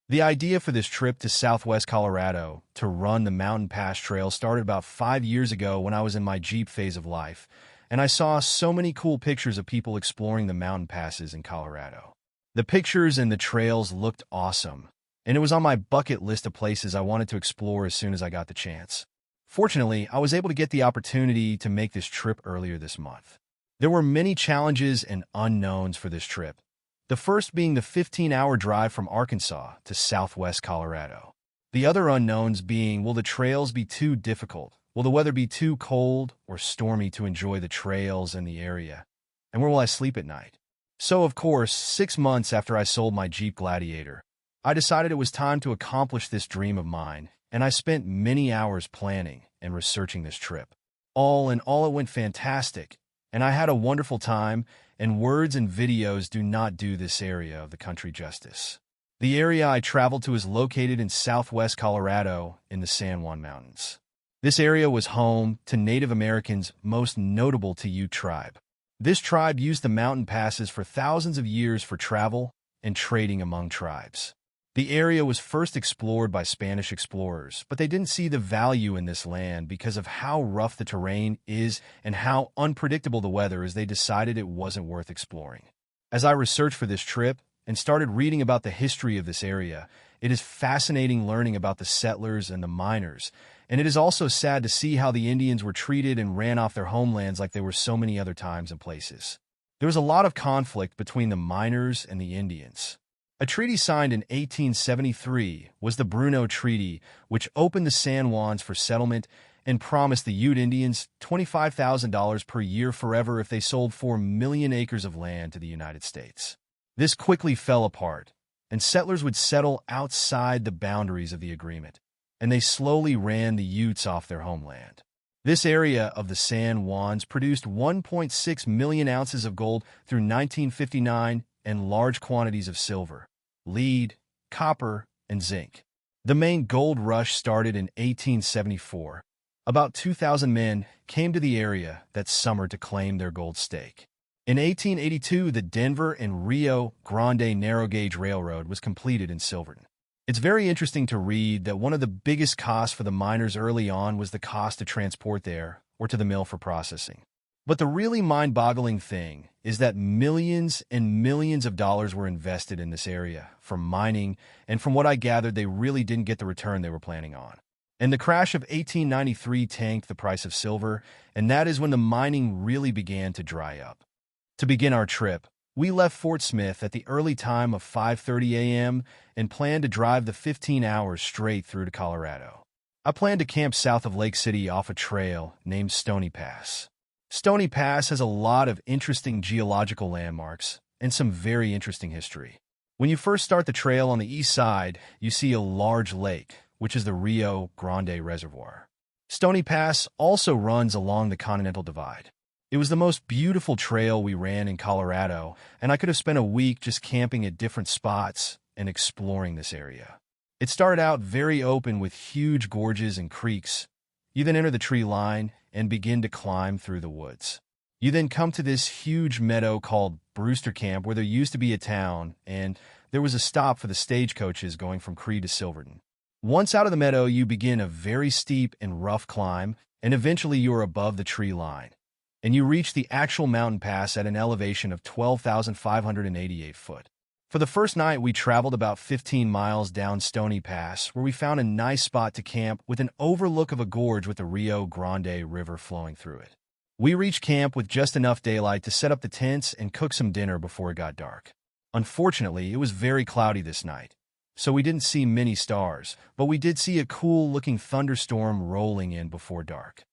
The idea for this trip to Southwest Colorado to run the Mountain Pass Trail started about 5 years ago when I was in my Jeep phase of life, and I saw so many cool pictures of people exploring the mountain passes in Colorado. The pictures and the trails looked awesome, and it was on my bucket list of places I wanted to explore as soon as I got the chance. Fortunately, I was able to get the opportunity to make this trip earlier this month. There were many challenges and unknowns for this trip. The first being the 15-hour drive from Arkansas to Southwest Colorado. The other unknowns being, will the trails be too difficult? Will the weather be too cold or stormy to enjoy the trails and the area? And where will I sleep at night? So, of course, 6 months after I sold my Jeep Gladiator, I decided it was time to accomplish this dream of mine, and I spent many hours planning and researching this trip. All in all, it went fantastic, and I had a wonderful time, and words and videos do not do this area of the country justice. The area I traveled to is located in southwest Colorado in the San Juan Mountains. This area was home to Native Americans' most notable Ute tribe. This tribe used the mountain passes for thousands of years for travel and trading among tribes. The area was first explored by Spanish explorers, but they didn't see the value in this land because of how rough the terrain is and how unpredictable the weather is. They decided it wasn't worth exploring. As I researched for this trip and started reading about the history of this area, it is fascinating learning about the settlers and the miners, and it is also sad to see how the Indians were treated and ran off their homelands like they were so many other times and places. There was a lot of conflict between the miners and the Indians. A treaty signed in 1873 was the Bruno Treaty, which opened the San Juans for settlement and promised the Ute Indians $25,000 per year forever if they sold 4 million acres of land to the United States. This quickly fell apart, and settlers would settle outside the boundaries of the agreement, and they slowly ran the Utes off their homeland. This area of the San Juans produced 1.6 million ounces of gold through 1959 and large quantities of silver, lead, copper, and zinc. The main gold rush started in 1874. About 2,000 men came to the area that summer to claim their gold stake. In 1882, the Denver and Rio Grande Narrow Gauge Railroad was completed in Silverton. It's very interesting to read that one of the biggest costs for the miners early on was the cost to transport there or to the mill for processing. But the really mind-boggling thing is that millions and millions of dollars were invested in this area from mining, and from what I gathered, they really didn't get the return they were planning on. And the crash of 1893 tanked the price of silver, and that is when the mining really began to dry up. To begin our trip, we left Fort Smith at the early time of 5:30 a.m. and planned to drive the 15 hours straight through to Colorado. I planned to camp south of Lake City off a trail named Stony Pass. Stony Pass has a lot of interesting geological landmarks and some very interesting history. When you first start the trail on the east side, you see a large lake, which is the Rio Grande Reservoir. Stony Pass also runs along the Continental Divide. It was the most beautiful trail we ran in Colorado, and I could have spent a week just camping at different spots and exploring this area. It started out very open with huge gorges and creeks. You then enter the tree line and begin to climb through the woods. You then come to this huge meadow called Brewster Camp, where there used to be a town, and there was a stop for the stagecoaches going from Cree to Silverton. Once out of the meadow, you begin a very steep and rough climb, and eventually you are above the tree line, and you reach the actual mountain pass at an elevation of 12,588 foot. For the first night, we traveled about 15 miles down Stony Pass, where we found a nice spot to camp with an overlook of a gorge with the Rio Grande River flowing through it. We reached camp with just enough daylight to set up the tents and cook some dinner before it got dark. Unfortunately, it was very cloudy this night, so we didn't see many stars, but we did see a cool-looking thunderstorm rolling in before dark.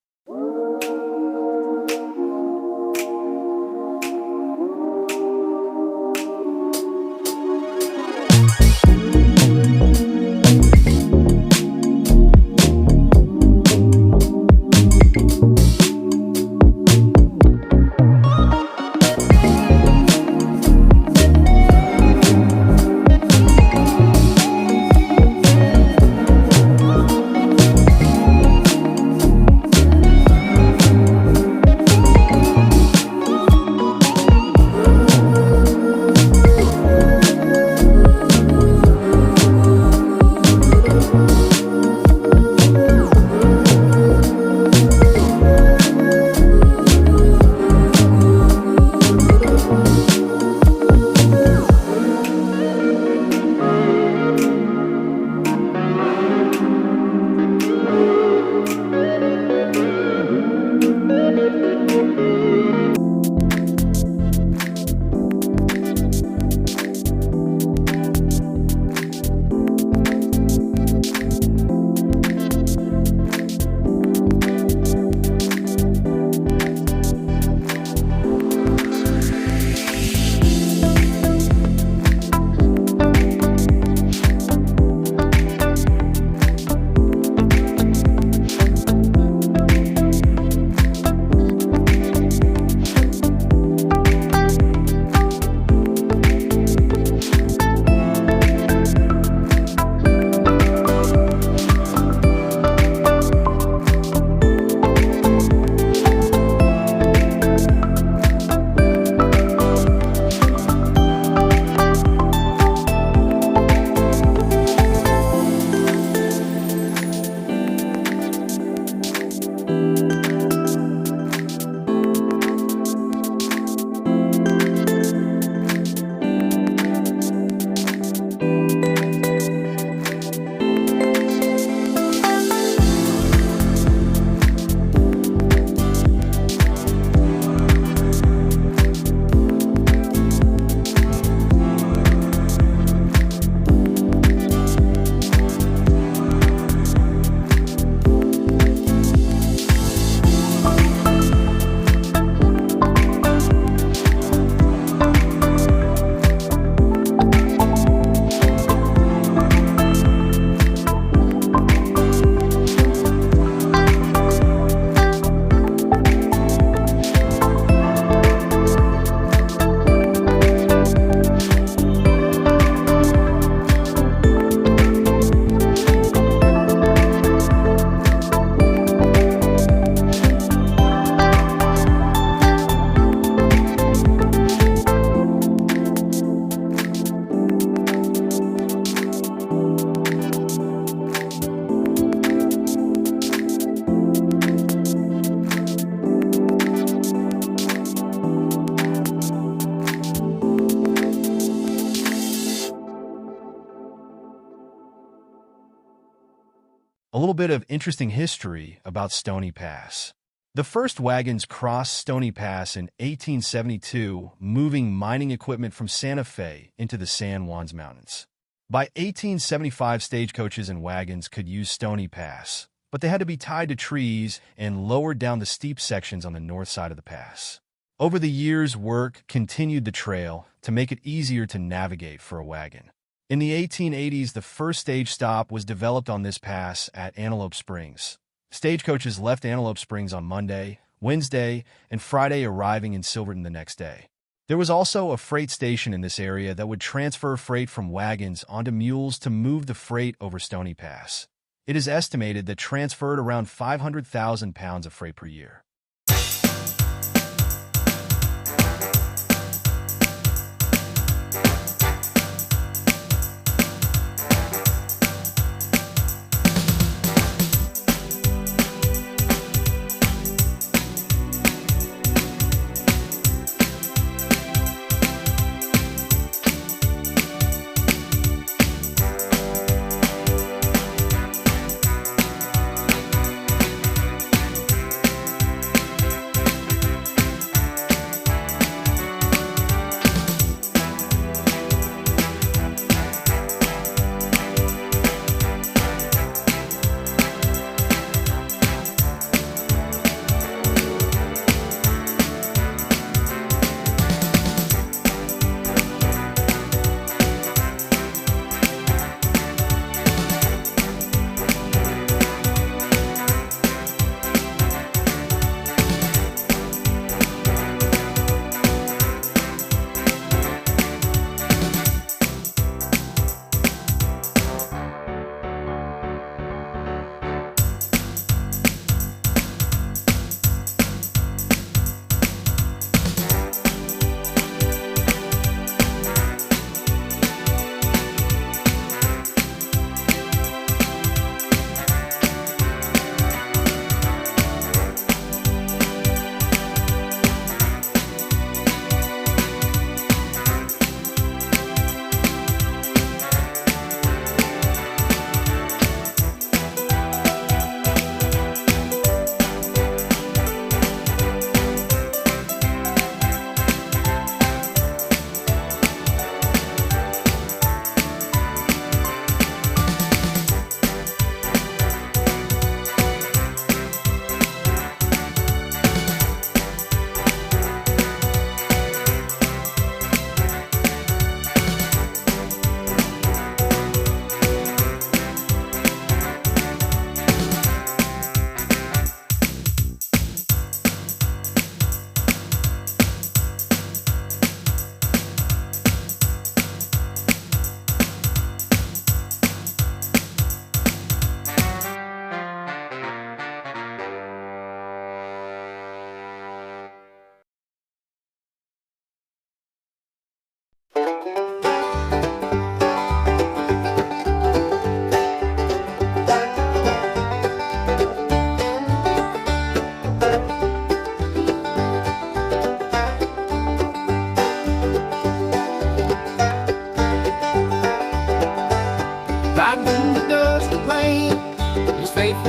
A little bit of interesting history about Stony Pass. The first wagons crossed Stony Pass in 1872, moving mining equipment from Santa Fe into the San Juans Mountains. By 1875, stagecoaches and wagons could use Stony Pass, but they had to be tied to trees and lowered down the steep sections on the north side of the pass. Over the years, work continued the trail to make it easier to navigate for a wagon. In the 1880s, the first stage stop was developed on this pass at Antelope Springs. Stagecoaches left Antelope Springs on Monday, Wednesday, and Friday, arriving in Silverton the next day. There was also a freight station in this area that would transfer freight from wagons onto mules to move the freight over Stony Pass. It is estimated that transferred around 500,000 pounds of freight per year.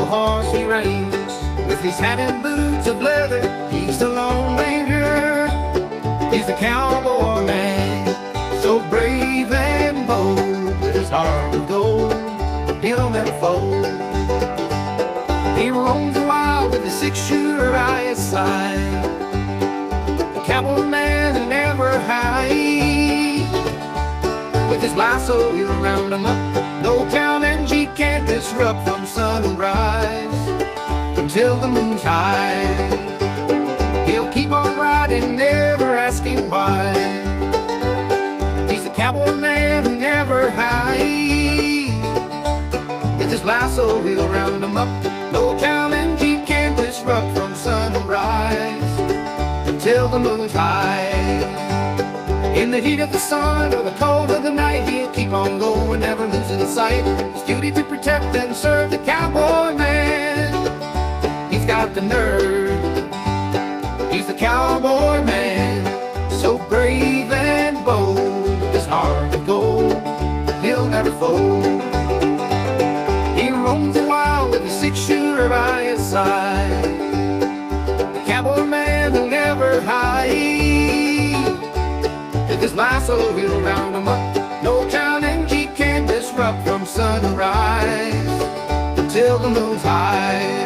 Horse he reins, with his hat and boots of leather. He's the Lone Ranger, he's the cowboy man, so brave and bold, with his heart of gold, he'll never fold. He roams wild with a six-shooter by his side, the cowboy man who never hides. With his lasso he'll round him up, no town and G can't disrupt from sunrise until the moon's high. He'll keep on riding, never asking why. He's the cowboy man who never hides. With his lasso he'll round him up, no town and G can't disrupt from sunrise until the moon's high. In the heat of the sun or the cold of the night, he'll keep on going, never losing sight. His duty to protect and serve the cowboy man. He's got the nerve, he's the cowboy man, so brave and bold, his heart of gold, he'll never fold. He roams the wild with His lasso will round him up. No challenge can disrupt from sunrise until the moon's high.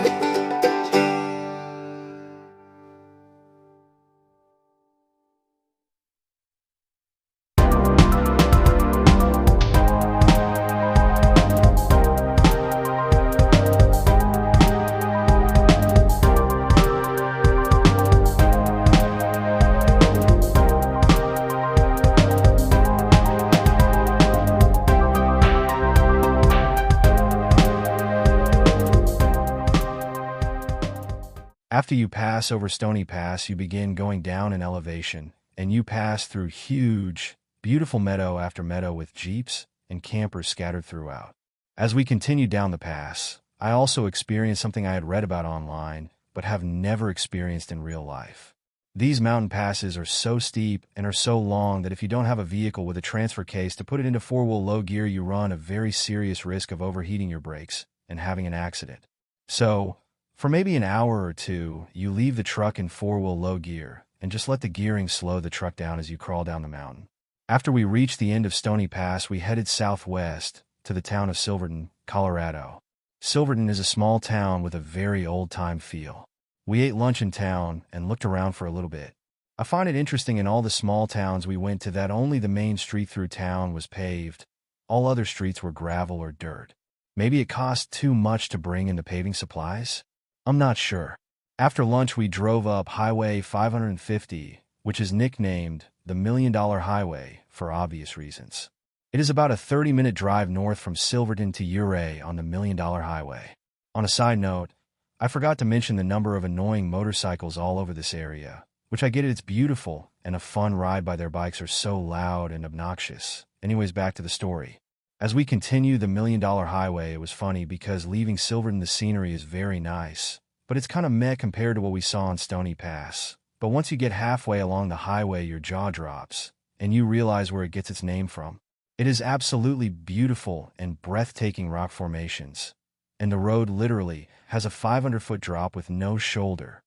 After you pass over Stony Pass, you begin going down in elevation, and you pass through huge, beautiful meadow after meadow with jeeps and campers scattered throughout. As we continue down the pass, I also experienced something I had read about online, but have never experienced in real life. These mountain passes are so steep and are so long that if you don't have a vehicle with a transfer case to put it into four-wheel low gear, you run a very serious risk of overheating your brakes and having an accident. So, for maybe an hour or two, you leave the truck in four-wheel low gear and just let the gearing slow the truck down as you crawl down the mountain. After we reached the end of Stony Pass, we headed southwest to the town of Silverton, Colorado. Silverton is a small town with a very old-time feel. We ate lunch in town and looked around for a little bit. I find it interesting in all the small towns we went to that only the main street through town was paved. All other streets were gravel or dirt. Maybe it cost too much to bring in the paving supplies? I'm not sure. After lunch, we drove up Highway 550, which is nicknamed the $1 Million Highway for obvious reasons. It is about a 30-minute drive north from Silverton to Ouray on the $1 Million Highway. On a side note, I forgot to mention the number of annoying motorcycles all over this area, which I get it's beautiful and a fun ride by their bikes are so loud and obnoxious. Anyways, back to the story. As we continue the $1 Million Highway, it was funny because leaving Silverton, the scenery is very nice, but it's kind of meh compared to what we saw on Stony Pass. But once you get halfway along the highway, your jaw drops, and you realize where it gets its name from. It is absolutely beautiful and breathtaking rock formations, and the road literally has a 500-foot drop with no shoulder.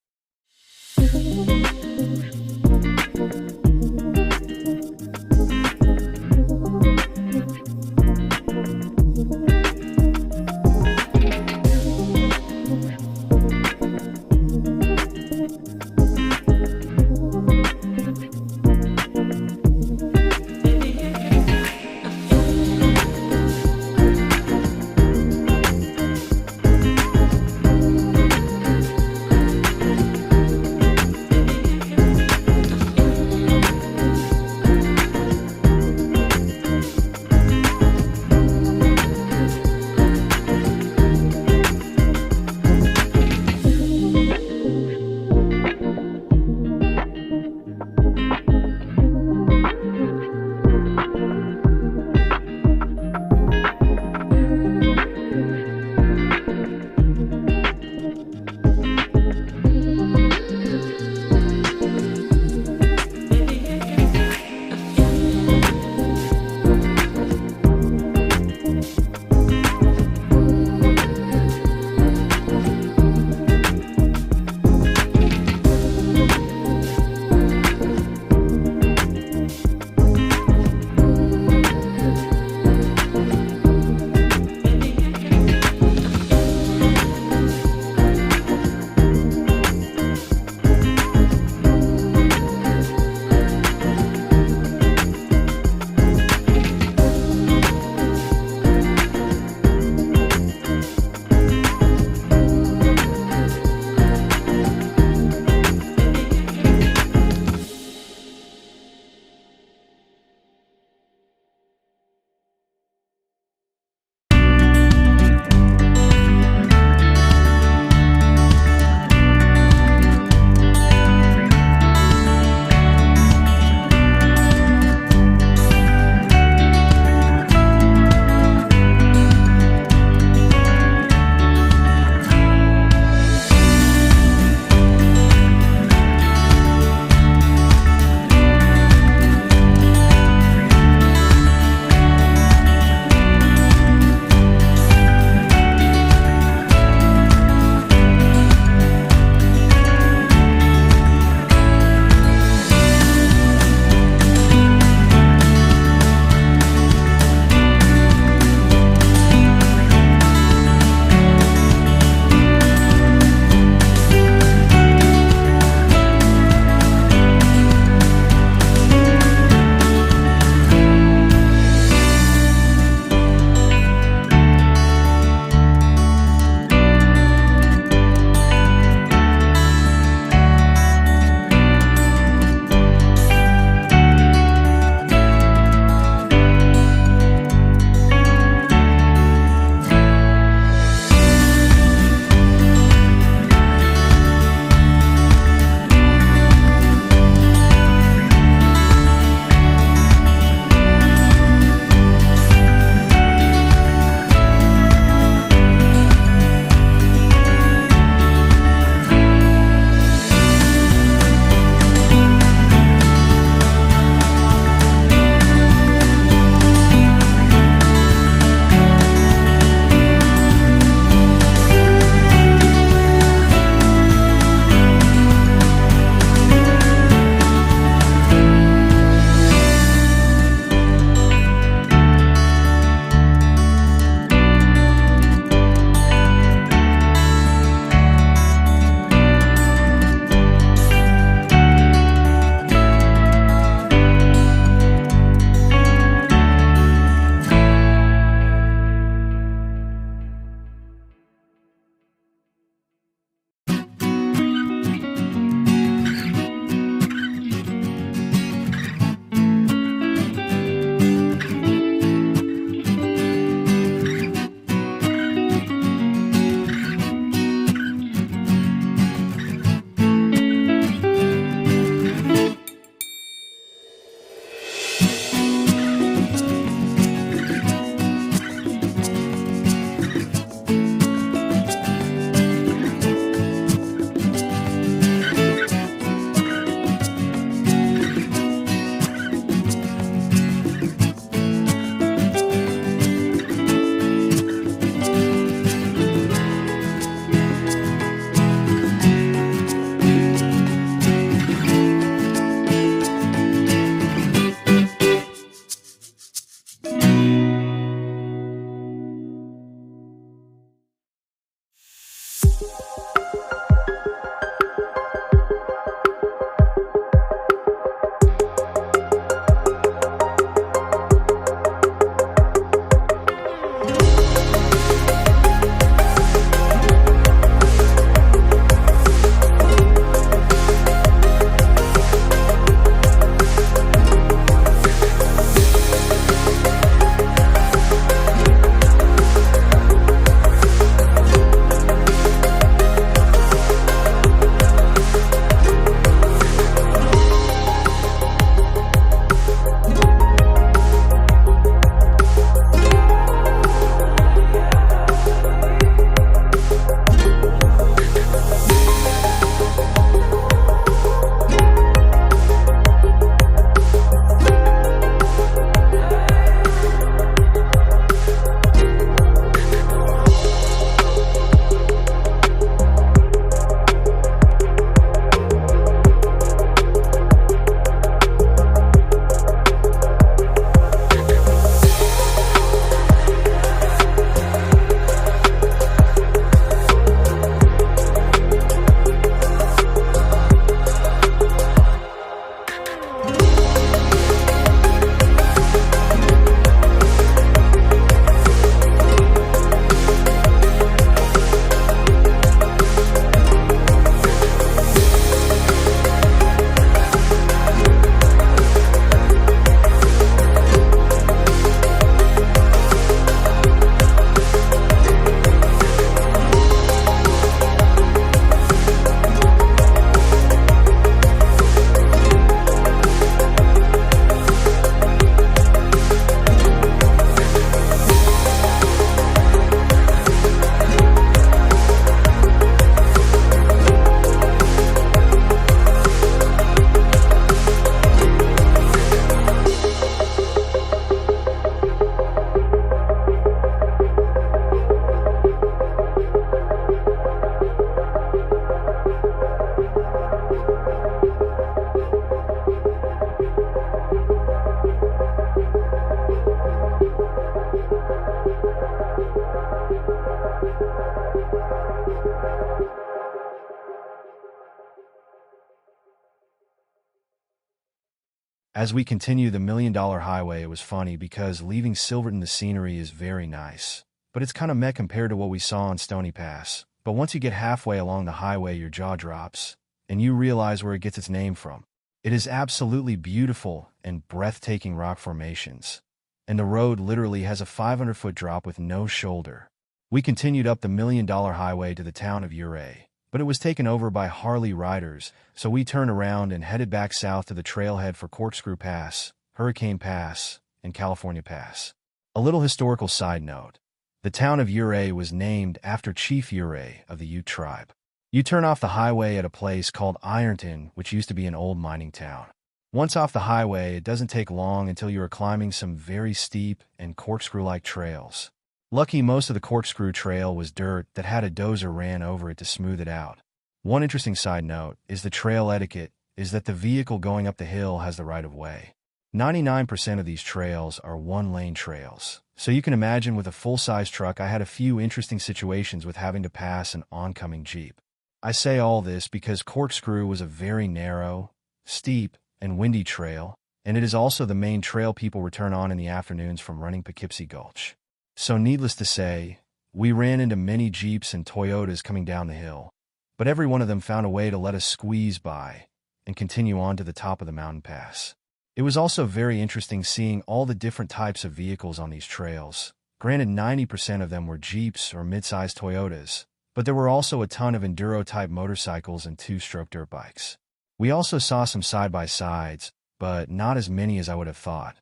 As we continue the $1 Million Highway, it was funny because leaving Silverton, the scenery is very nice, but it's kind of meh compared to what we saw on Stony Pass. But once you get halfway along the highway, your jaw drops, and you realize where it gets its name from. It is absolutely beautiful and breathtaking rock formations, and the road literally has a 500-foot drop with no shoulder. We continued up the $1 Million Highway to the town of Ouray, but it was taken over by Harley riders, so we turned around and headed back south to the trailhead for Corkscrew Pass, Hurricane Pass, and California Pass. A little historical side note. The town of Ouray was named after Chief Ouray of the Ute tribe. You turn off the highway at a place called Ironton, which used to be an old mining town. Once off the highway, it doesn't take long until you are climbing some very steep and corkscrew-like trails. Lucky most of the Corkscrew Trail was dirt that had a dozer ran over it to smooth it out. One interesting side note is the trail etiquette is that the vehicle going up the hill has the right of way. 99% of these trails are one-lane trails, so you can imagine with a full-size truck I had a few interesting situations with having to pass an oncoming Jeep. I say all this because Corkscrew was a very narrow, steep, and windy trail, and it is also the main trail people return on in the afternoons from running Poughkeepsie Gulch. So needless to say, we ran into many Jeeps and Toyotas coming down the hill, but every one of them found a way to let us squeeze by and continue on to the top of the mountain pass. It was also very interesting seeing all the different types of vehicles on these trails. Granted, 90% of them were Jeeps or mid-sized Toyotas, but there were also a ton of enduro-type motorcycles and two-stroke dirt bikes. We also saw some side-by-sides, but not as many as I would have thought.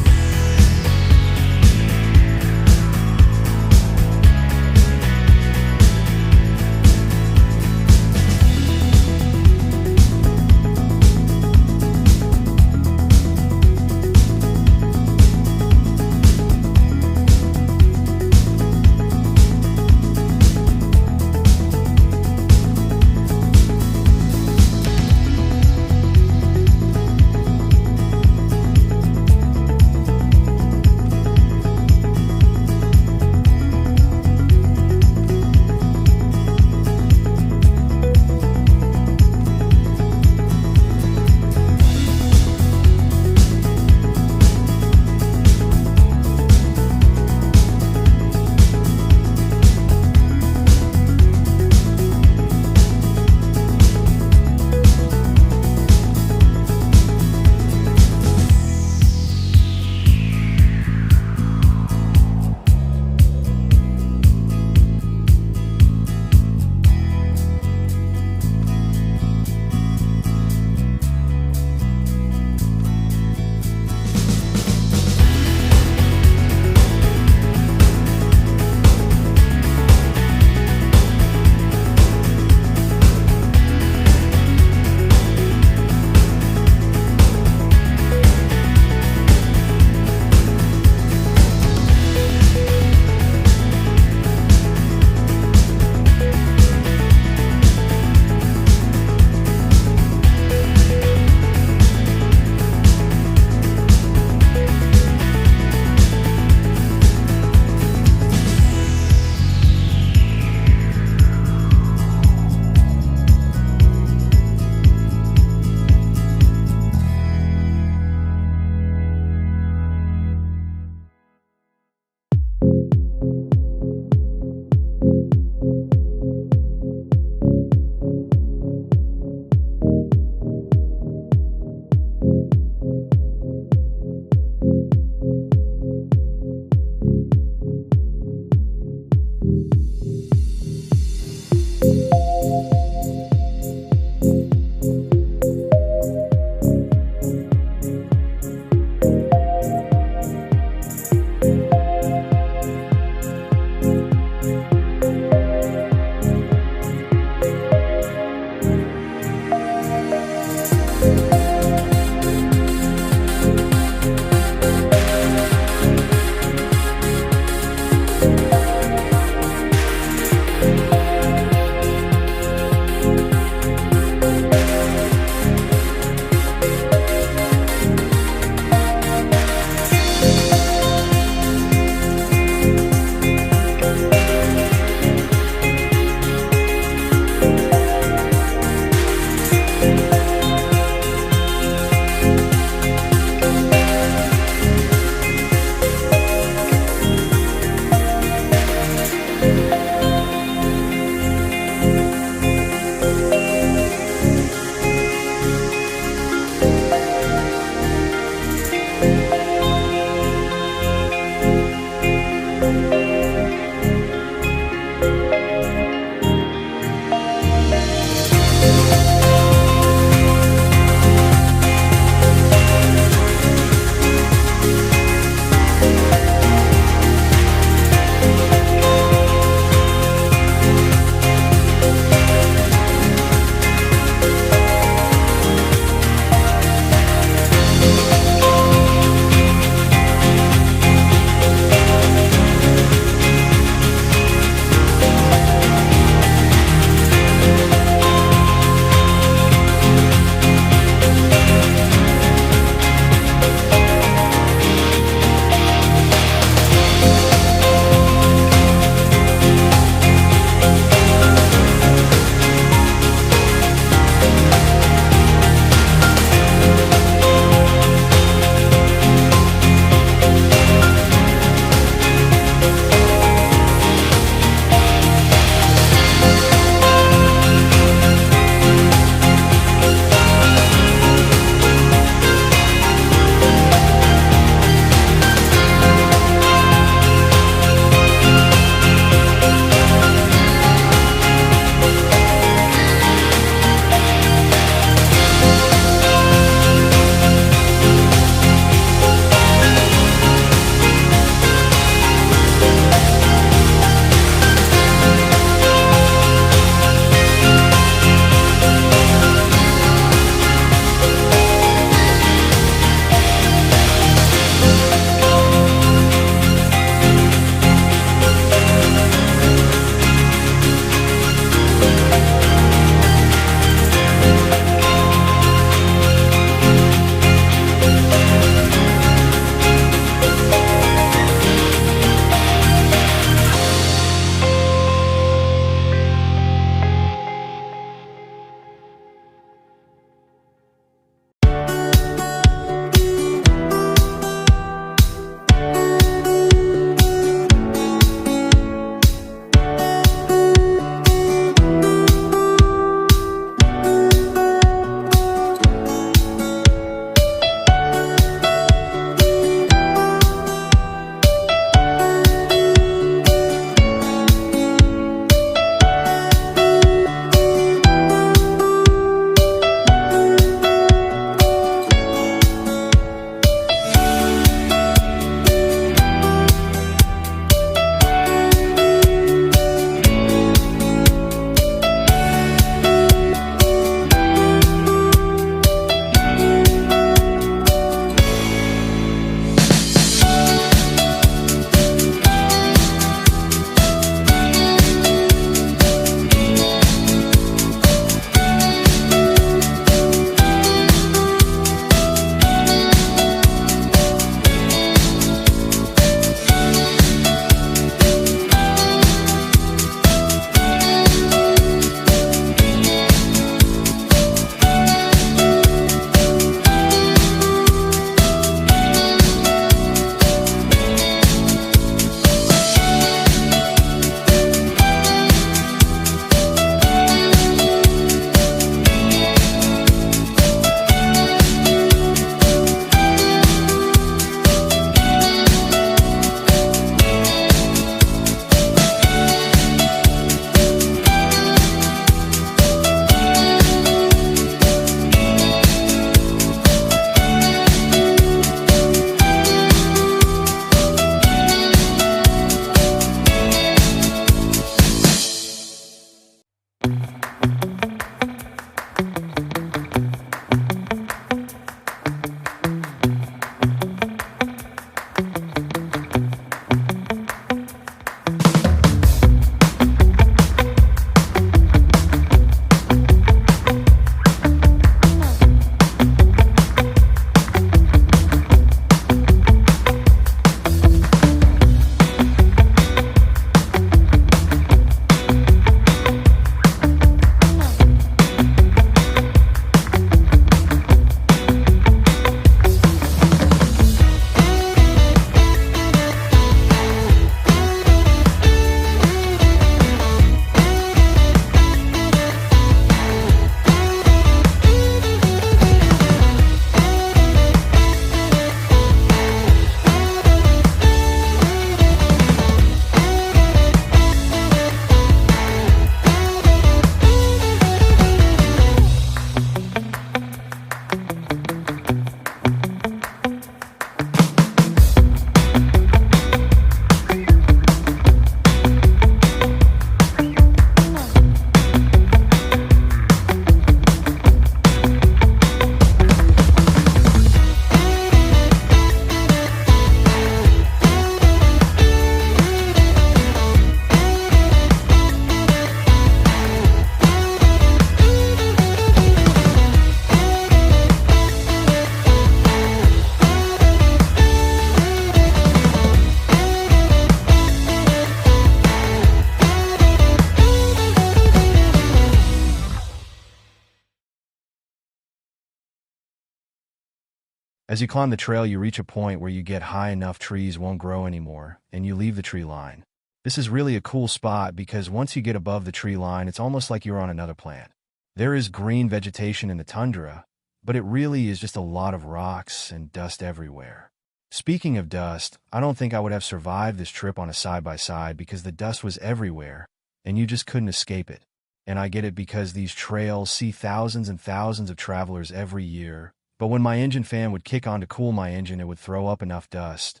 As you climb the trail, you reach a point where you get high enough trees won't grow anymore, and you leave the tree line. This is really a cool spot because once you get above the tree line, it's almost like you're on another planet. There is green vegetation in the tundra, but it really is just a lot of rocks and dust everywhere. Speaking of dust, I don't think I would have survived this trip on a side-by-side because the dust was everywhere, and you just couldn't escape it. And I get it because these trails see thousands and thousands of travelers every year, but when my engine fan would kick on to cool my engine, it would throw up enough dust.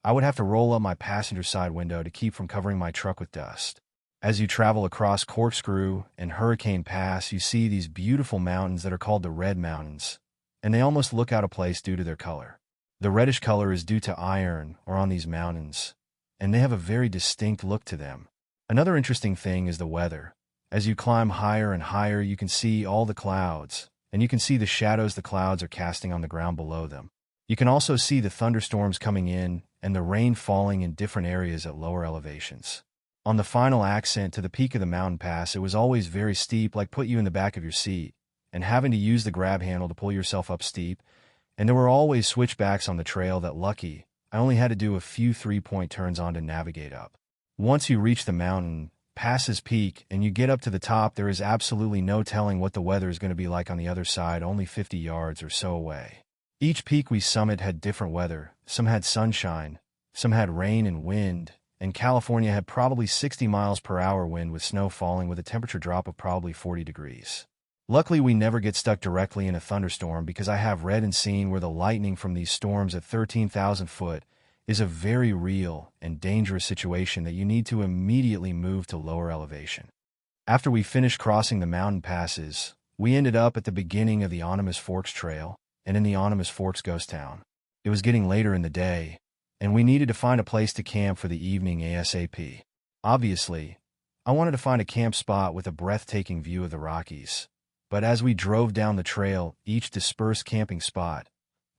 I would have to roll up my passenger side window to keep from covering my truck with dust. As you travel across Corkscrew and Hurricane Pass, you see these beautiful mountains that are called the Red Mountains, and they almost look out of place due to their color. The reddish color is due to iron on these mountains, and they have a very distinct look to them. Another interesting thing is the weather. As you climb higher and higher, you can see all the clouds, and you can see the shadows the clouds are casting on the ground below them. You can also see the thunderstorms coming in and the rain falling in different areas at lower elevations. On the final ascent to the peak of the mountain pass, it was always very steep, like put you in the back of your seat, and having to use the grab handle to pull yourself up steep, and there were always switchbacks on the trail that lucky, I only had to do a few three-point turns on to navigate up. Once you reach the mountain, passes peak, and you get up to the top, there is absolutely no telling what the weather is going to be like on the other side, only 50 yards or so away. Each peak we summit had different weather. Some had sunshine, some had rain and wind, and California had probably 60 miles per hour wind with snow falling with a temperature drop of probably 40 degrees. Luckily, we never get stuck directly in a thunderstorm because I have read and seen where the lightning from these storms at 13,000 foot is a very real and dangerous situation that you need to immediately move to lower elevation. After we finished crossing the mountain passes, we ended up at the beginning of the Animas Forks Trail and in the Animas Forks ghost town. It was getting later in the day, and we needed to find a place to camp for the evening ASAP. Obviously, I wanted to find a camp spot with a breathtaking view of the Rockies, but as we drove down the trail, each dispersed camping spot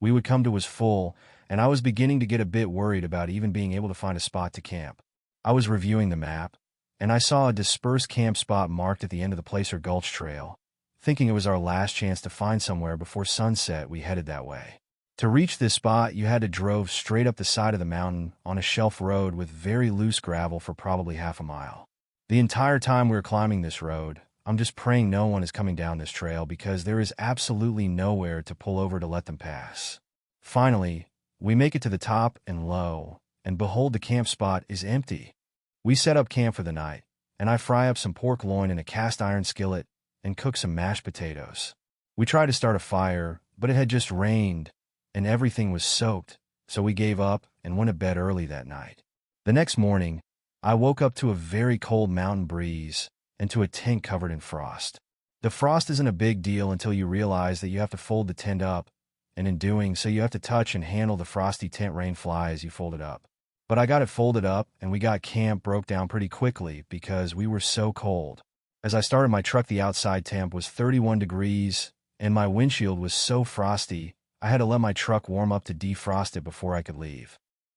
we would come to was full, and I was beginning to get a bit worried about even being able to find a spot to camp. I was reviewing the map, and I saw a dispersed camp spot marked at the end of the Placer Gulch Trail. Thinking it was our last chance to find somewhere before sunset, we headed that way. To reach this spot, you had to drove straight up the side of the mountain on a shelf road with very loose gravel for probably half a mile. The entire time we were climbing this road, I'm just praying no one is coming down this trail because there is absolutely nowhere to pull over to let them pass. Finally, we make it to the top and low, and behold, the camp spot is empty. We set up camp for the night, and I fry up some pork loin in a cast iron skillet and cook some mashed potatoes. We tried to start a fire, but it had just rained, and everything was soaked, so we gave up and went to bed early that night. The next morning, I woke up to a very cold mountain breeze and to a tent covered in frost. The frost isn't a big deal until you realize that you have to fold the tent up, and in doing so you have to touch and handle the frosty tent rain fly as you fold it up. But I got it folded up, and we got camp broke down pretty quickly because we were so cold. As I started my truck, the outside temp was 31 degrees, and my windshield was so frosty, I had to let my truck warm up to defrost it before I could leave.